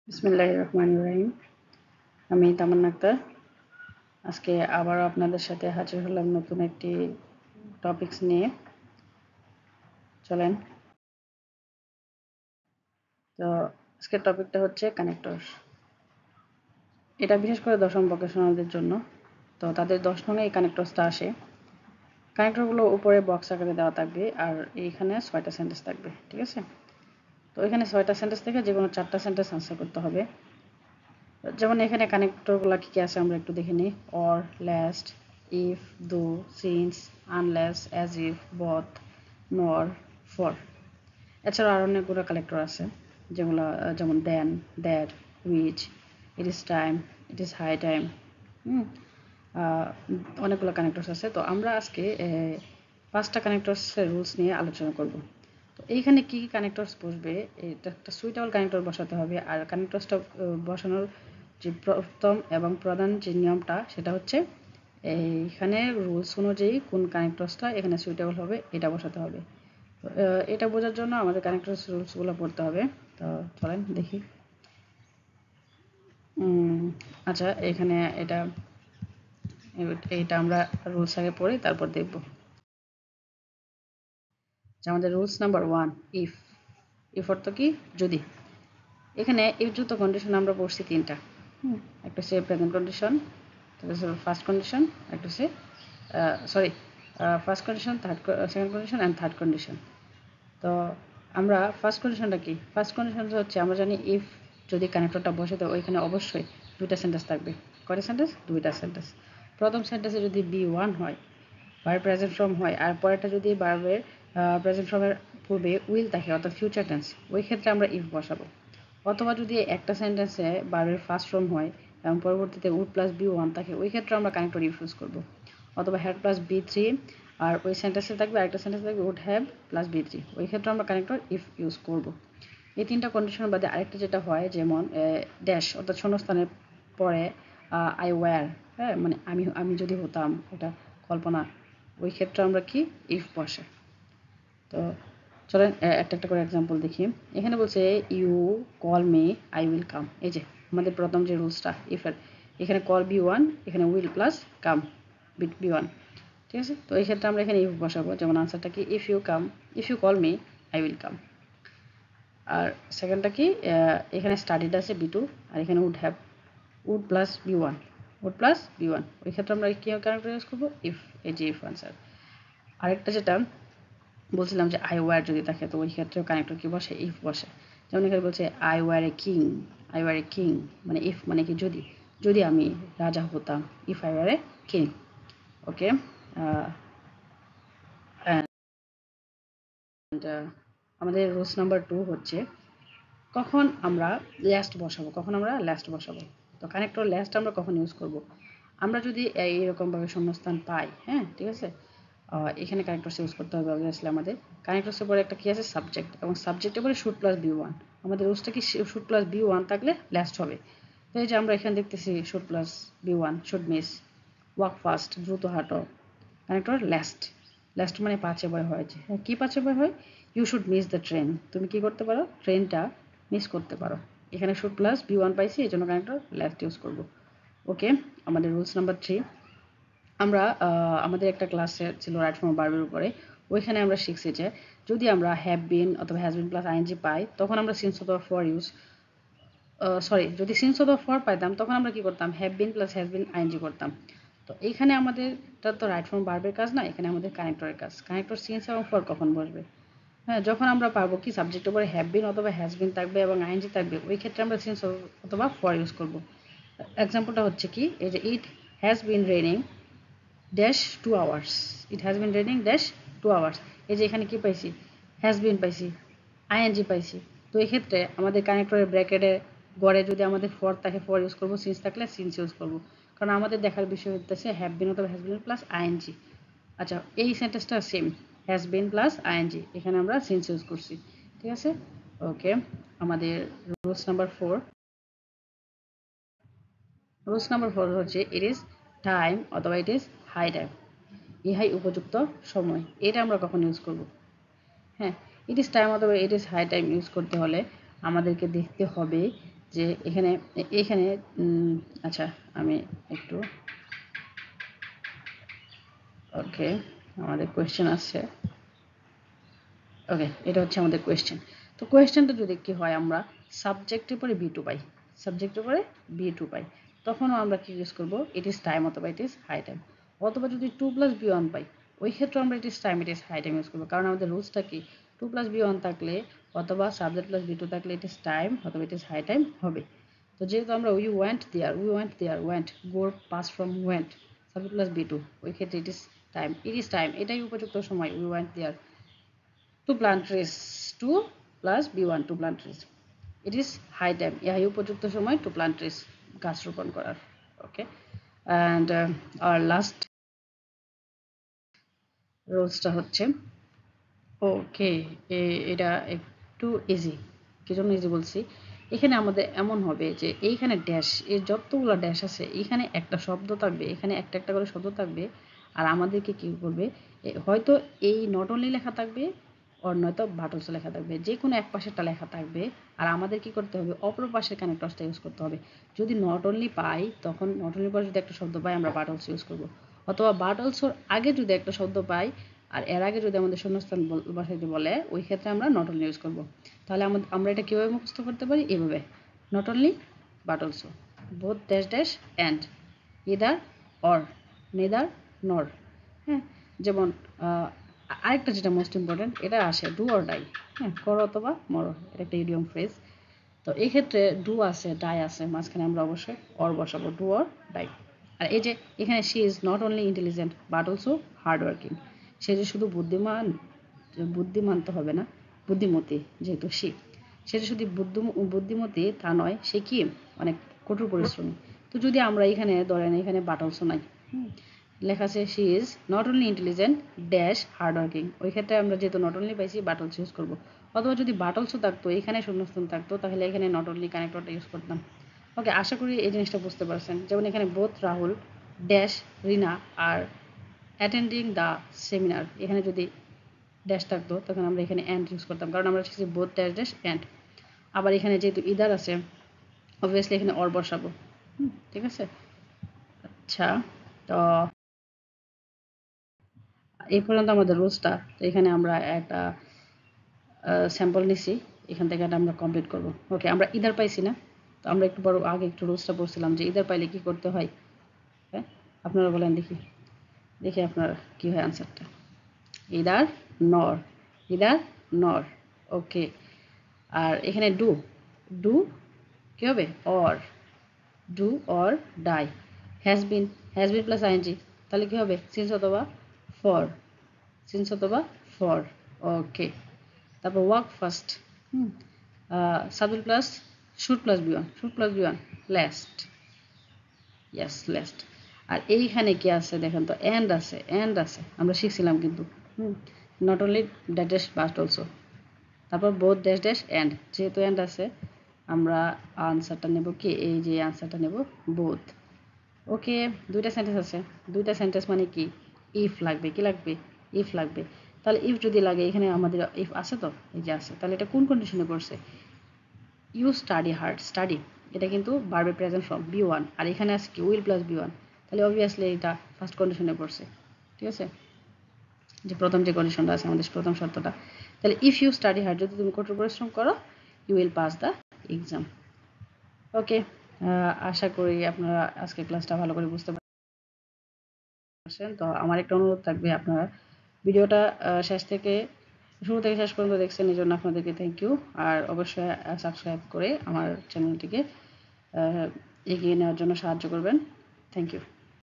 বিসমিল্লাহির রহমানির রহিম। আমি তামান্না আক্তার। আজকে আবারও আপনাদের সাথে হাজির হলাম নতুন একটি টপিকস নিয়ে। চলেন। তো আজকের টপিকটা হচ্ছে কানেক্টর। এটা বিশেষ করে দশম ভোকেশনালদের জন্য। তো তাদের 10 নং এই কানেক্টরসটা আসে। কানেক্টরগুলো উপরে বক্স আকারে দেওয়া থাকবে আর এইখানে 6টা সেন্টেন্স থাকবে, ঠিক আছে? তো এখানে 6টা সেন্টেন্স থেকে যে কোনো 4টা সেন্টেন্স আনসার করতে হবে। যেমন এখানে কানেক্টরগুলো কি কি আছে আমরা একটু দেখে নিই। Or, last, if, though, since, unless, as if, both, nor, for. এছাড়াও আরও অনেকগুলো কানেক্টর আছে যেগুলো যেমন then, that, which, it is time, it is high time. অনেকগুলো কানেক্টরস আছে। তো আমরা আজকে 5টা কানেক্টরসের রুলস নিয়ে আলোচনা করব। তো এইখানে কি কি কানেক্টরস বসবে, এটা একটা সুইটেবল কানেক্টর বসাতে হবে। আর কানেক্টরসটা বসানোর যে প্রথম এবং প্রধান যে নিয়মটা সেটা হচ্ছে এইখানে রুলস অনুযায়ী কোন কানেক্টরসটা এখানে সুইটেবল হবে এটা বসাতে হবে। তো এটা বোঝার জন্য আমাদের কানেক্টরস রুলসগুলো পড়তে হবে। তো চলেন দেখি। আচ্ছা, এখানে এটা আমরা রুলস আগে পড়ি তারপর দেখব। আমাদের রুলস নাম্বার 1, ইফ। ইফ অর্থ কি? যদি। এখানে ইফ যুক্ত কন্ডিশন আমরা পড়ছি 3টা। একটা হচ্ছে প্রেজেন্ট কন্ডিশন, একটা হচ্ছে ফার্স্ট কন্ডিশন, একটা হচ্ছে first condition, second condition and third condition. তো আমরা ফার্স্ট কন্ডিশনটা কি? ফার্স্ট কন্ডিশনটা হচ্ছে আমরা জানি ইফ যদি কানেক্টরটা বসে তো ওইখানে অবশ্যই 2টা সেন্টেন্স থাকবে। কয়টা সেন্টেন্স? 2টা সেন্টেন্স। প্রথম সেন্টেন্সে যদি বি1 হয়, ভার্ব প্রেজেন্ট ফর্ম হয়, আর পরেরটা যদি ভার্বের প্রেজেন্ট ফর্মের পূর্বে উইল থাকে অর্থাৎ ফিউচার টেন্স, ওই ক্ষেত্রে আমরা ইফ বসাবো। অথবা যদি একটা সেন্টেন্সে ভার্বের ফার্স্ট ফর্ম হয় এবং পরবর্তীতে উড প্লাস বি1 থাকে, ওই ক্ষেত্রে আমরা কানেক্টর ইফ ইউজ করবো। অথবা হ্যাড প্লাস বি3 আর ওই সেন্টেন্সে থাকবে আরেকটা সেন্টেন্স থাকবে উড হ্যাভ প্লাস বি3, ওই ক্ষেত্রে আমরা কানেক্টর ইফ ইউজ করব। এই 3টা কন্ডিশন বাদে আরেকটা যেটা হয়, যেমন ড্যাশ অর্থাৎ শূন্যস্থানের পরে আই ওয়্যার, হ্যাঁ, মানে আমি আমি যদি হতাম, এটা কল্পনা, ওই ক্ষেত্রে আমরা কি ইফ বসে। তো চলেন একটা একটা করে এক্সাম্পল দেখি। এখানে বলছে you call me, I will come. এই যে আমাদের প্রথম যে রুলসটা ইফের, এখানে কল বি1, এখানে উইল প্লাস কাম বি1, ঠিক আছে? তো এই ক্ষেত্রে আমরা এখানে ইফ বসাবো। যেমন আনসারটা কি? If you call me, I will come. আর সেকেন্ডটা কি? এখানে স্টাডিটা আছে বি2 আর এখানে উড প্লাস বি1, ওই ক্ষেত্রে আমরা কি কানেক্টর ইউজ করবো? ইফ। এই যে ইফ আনসার। আরেকটা যেটা বলছিলাম যে আই ওয়্যার যদি থাকে, তো ওই ক্ষেত্রেও কানেক্টর কি বসে? ইফ বসে। যেমন এখানে বলছে আই ওয়্যার এ কিং, মানে ইফ মানে কি? যদি আমি রাজা হতাম, if I were a king. Okay. আমাদের রুলস নাম্বার 2 হচ্ছে কখন আমরা ল্যাস্ট বসাবো। তো কানেক্টর ল্যাস্ট আমরা কখন ইউজ করব? আমরা যদি এইরকমভাবে শূন্যস্থান পাই, হ্যাঁ, ঠিক আছে, এখানে কানেক্টরস ইউজ করতে হবে অবভিয়াসলি আমাদের। কানেক্টরসের পরে একটা কি আছে? সাবজেক্ট, এবং সাবজেক্টের পরে শুড প্লাস বি1। আমাদের রুলসটা কি? শুড প্লাস বি1 থাকলে ল্যাস্ট হবে। তো এই যে আমরা এখানে দেখতেছি should plus B one, should miss, walk fast, দ্রুত হাঁটো। কানেক্টর ল্যাস্ট মানে পাঁচে বয় হয়। যে কি পাঁচে বয় হয়? You should miss the train, তুমি কি করতে পারো? ট্রেনটা মিস করতে পারো। এখানে শুড প্লাস বি1 পাইছি, এই জন্য কানেক্টর ল্যাস্ট ইউজ করবো। ওকে। আমাদের রুলস নাম্বার 3, আমরা আমাদের একটা ক্লাসে ছিল রাইট ফর্ম ভার্বের উপরে। ওইখানে আমরা শিখছি যে যদি আমরা হ্যাভ বিন অথবা হ্যাজ বিন প্লাস আইএনজি পাই, তখন আমরা সিন্স অথবা ফর যদি সিন্স অথবা ফর পাইতাম, তখন আমরা কি করতাম? Have been plus has been ING করতাম। তো এইখানে আমাদেরটা তো রাইট ফর্ম ভার্বের কাজ না, এখানে আমাদের কানেক্টরের কাজ। কানেক্টর সিন্স এবং ফর কখন বসবে? হ্যাঁ, যখন আমরা পারবো কি সাবজেক্টের উপরে হ্যাভ বিন অথবা হ্যাজ বিন থাকবে এবং আইএনজি থাকবে, ওই ক্ষেত্রে আমরা সিন্স অথবা ফর ইউজ করব। এক্সাম্পলটা হচ্ছে কি? এই যে it has been raining dash 2 hours, it has been raining dash 2 hours. এই যে এখানে কি পাইছি? হ্যাজ বিন পাইছি, আইএনজি পাইছি। তো এই ক্ষেত্রে আমাদের কানেক্টরের ব্র্যাকেটে গড়ে যদি আমাদের ফর থাকে ফর ইউজ করবো, সিন্স থাকলে সিন্স ইউজ করবো। কারণ আমাদের দেখার বিষয় হচ্ছে হ্যাভ বিন অথবা হ্যাজ বিন প্লাস আইএনজি। আচ্ছা, এই সেন্টেন্সটা same, has been plus ING, এখানে আমরা সিন্স ইউজ করছি, ঠিক আছে? ওকে। আমাদের রুলস নাম্বার 4, হচ্ছে ইট ইজ টাইম অথবা ইট ইজ হাই টাইম। ইহাই উপযুক্ত সময়, এটা আমরা কখন ইউজ করব? হ্যাঁ, ইট ইজ টাইম অথবা it is high time use করতে হলে আমাদেরকে দেখতে হবে যে এখানে এখানে আচ্ছা আমি একটু ওকে আমাদের কোয়েশ্চেন আসছে ওকে এটা হচ্ছে আমাদের কোয়েশ্চেন তো কোয়েশ্চেনটা যদি কি হয় আমরা সাবজেক্টের পরে বি টু পাই সাবজেক্টের পরে বি টু পাই তখনও আমরা কি ইউজ করব ইট ইজ টাইম অথবা ইট ইজ হাই টাইম অথবা যদি টু প্লাস বি ওয়ান পাই ওই ক্ষেত্রে আমরা it is time it is high time use করবো কারণ আমাদের রুলসটা কি টু প্লাস বি ওয়ান থাকলে অথবা সাবজেক্ট প্লাস বি টু থাকলে ইট ইজ টাইম অথবা ইট ইজ হাই টাইম হবে তো যেহেতু আমরা উই ওয়েন্ট দেয়ার ওয়েন্ট গোর past form went subject plus B two ওই ক্ষেত্রে ইট ইজ টাইম এটাই উপযুক্ত সময় we went there to plant trees 2 plus b1 to plant trees it is high time ইহাই উপযুক্ত সময় to plant trees গাছ রোপণ করার ওকে and our last রুলসটা হচ্ছে ওকে এটা একটু ইজি কি জন্য ইজি বলছি এখানে আমাদের এমন হবে যে এইখানে ড্যাশ এর যতগুলো ড্যাশ আছে এখানে একটা শব্দ থাকবে এখানে একটা একটা করে শব্দ থাকবে আর আমাদেরকে কি করবে হয়তো এই নট অনলি লেখা থাকবে আর নয়তো বাটলস লেখা থাকবে যে কোনো এক পাশেরটা লেখা থাকবে আর আমাদের কি করতে হবে অপর পাশের কানেক্টরসটা ইউজ করতে হবে যদি নট অনলি পাই তখন নট অনলি পরে যদি একটা শব্দ পাই আমরা বাটলস ইউজ করব অথবা বাটলসর আগে যদি একটা শব্দ পাই আর এর আগে যদি আমাদের শূন্যস্থান বসাইতে বলে ওই ক্ষেত্রে আমরা নট অনলি ইউজ করব তাহলে আমরা এটা কীভাবে মুখস্থ করতে পারি এভাবে not only but also both dash dash and either or neither nor হ্যাঁ যেমন আরেকটা যেটা মোস্ট ইম্পর্টেন্ট এটা আসে ডু অর ডাই হ্যাঁ করো অথবা মরো এটা একটা ইডিয়ম ফ্রেজ তো এই ক্ষেত্রে ডু আছে ডাই আছে মাঝখানে আমরা অবশ্যই অর বসাবো ডু অর ডাই আর এই যে এখানে she is not only intelligent but also hard working সে যে শুধু বুদ্ধিমান তো হবে না বুদ্ধিমতী যেহেতু সে যে শুধু বুদ্ধিমতী তা নয় সে কি অনেক কঠোর পরিশ্রমী তো যদি আমরা এখানে ধরেন এখানে বাট অলসো নাই লেখা আছে she is not only intelligent dash hard working ওই ক্ষেত্রে আমরা যেহেতু নট অনলি পাইছি বাট অলসো ইউজ করবো অথবা যদি বাট অলসো থাকতো এখানে শূন্যস্থান থাকতো তাহলে এখানে নট অনলি কানেক্টরটা ইউজ করতাম ওকে আশা করি এই জিনিসটা বুঝতে পারছেন যেমন এখানে both Rahul dash Rina R attending the seminar এখানে যদি ড্যাশ থাকতো তখন আমরা এখানে অ্যান্ড ইউজ করতাম কারণ আমরা শিখছি বোথ ড্যাশ ড্যাশ অ্যান্ড আবার এখানে যেহেতু ইদার আছে অবভিয়াসলি এখানে অর বসাবো ঠিক আছে আচ্ছা তো এই পর্যন্ত আমাদের রুলসটা তো এখানে আমরা একটা স্যাম্পল নিছি এখান থেকে এটা আমরা কমপ্লিট করবো ওকে আমরা ইদার পাইছি না তো আমরা একটু বড় আগে একটু রুলসটা পড়ছিলাম যে ইদার পাইলে কি করতে হয় হ্যাঁ আপনারা বলেন দেখি আপনার কি হয় আনসারটা ইদার নর ওকে আর এখানে ডু কি হবে or do or die has been plus ING তাহলে কি হবে সিন্স অথবা ফর ওকে তারপর work first subject plus should plus B one last yes last আর এইখানে কি আছে দেখেন তো অ্যান্ড আছে আমরা শিখছিলাম কিন্তু not only dash dash but also তারপর বোথ ড্যাশ ড্যাশ অ্যান্ড যেহেতু অ্যান্ড আছে আমরা আনসারটা নেব কি এই যে আনসারটা নেব বোথ ওকে দুইটা সেন্টেন্স আছে দুইটা সেন্টেন্স মানে কি ইফ লাগবে কি লাগবে ইফ লাগবে তাহলে ইফ যদি লাগে এখানে আমাদের ইফ আছে তো এই যে আছে তাহলে এটা কোন কন্ডিশনে করছে ইউ স্টাডি হার্ড স্টাডি এটা কিন্তু ভার্বের প্রেজেন্ট ফর্ম বি ওয়ান আর এখানে আছে কি উইল প্লাস বি ওয়ান তাহলে অবভিয়াসলি এটা ফার্স্ট কন্ডিশনে পড়ছে ঠিক আছে যে প্রথম যে কন্ডিশনটা আছে আমাদের প্রথম শর্তটা তাহলে ইফ ইউ স্টাডি হার্ড যদি তুমি কঠোর পরিশ্রম করো you will pass the exam okay আশা করি আপনারা আজকে ক্লাসটা ভালো করে বুঝতে পারছেন তো আমার একটা অনুরোধ থাকবে আপনারা ভিডিওটা শুরু থেকে শেষ পর্যন্ত দেখছেন এই জন্য আপনাদেরকে থ্যাংক ইউ আর অবশ্যই সাবস্ক্রাইব করে আমার চ্যানেলটিকে এগিয়ে নেওয়ার জন্য সাহায্য করবেন থ্যাংক ইউ